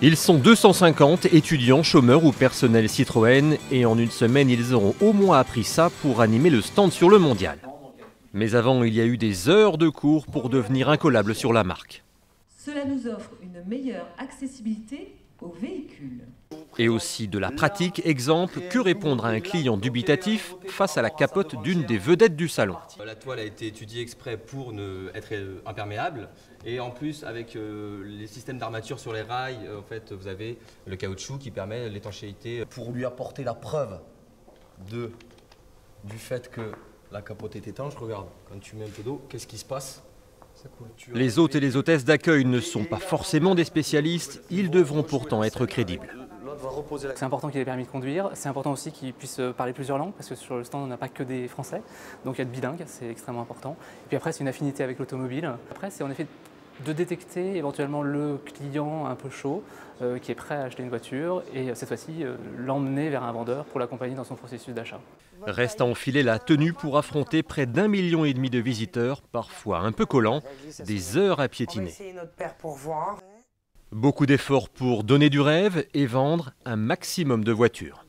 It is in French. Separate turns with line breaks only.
Ils sont 250 étudiants, chômeurs ou personnel Citroën et en une semaine ils auront au moins appris ça pour animer le stand sur le mondial. Mais avant il y a eu des heures de cours pour devenir incollable sur la marque.
Cela nous offre une meilleure accessibilité aux véhicules.
Et aussi de la pratique, exemple, que répondre à un client dubitatif face à la capote d'une des vedettes du salon.
La toile a été étudiée exprès pour être imperméable et en plus avec les systèmes d'armature sur les rails, en fait, vous avez le caoutchouc qui permet l'étanchéité.
Pour lui apporter la preuve du fait que la capote est étanche, regarde, quand tu mets un peu d'eau, qu'est-ce qui se passe?
Les hôtes et les hôtesses d'accueil ne sont pas forcément des spécialistes, ils devront pourtant être crédibles.
C'est important qu'il ait permis de conduire, c'est important aussi qu'il puisse parler plusieurs langues parce que sur le stand on n'a pas que des Français, donc il y a de bilingues, c'est extrêmement important. Et puis après c'est une affinité avec l'automobile. Après c'est en effet de détecter éventuellement le client un peu chaud qui est prêt à acheter une voiture et cette fois-ci l'emmener vers un vendeur pour l'accompagner dans son processus d'achat.
Reste à enfiler la tenue pour affronter près d'1,5 million de visiteurs, parfois un peu collants, des heures à piétiner. Beaucoup d'efforts pour donner du rêve et vendre un maximum de voitures.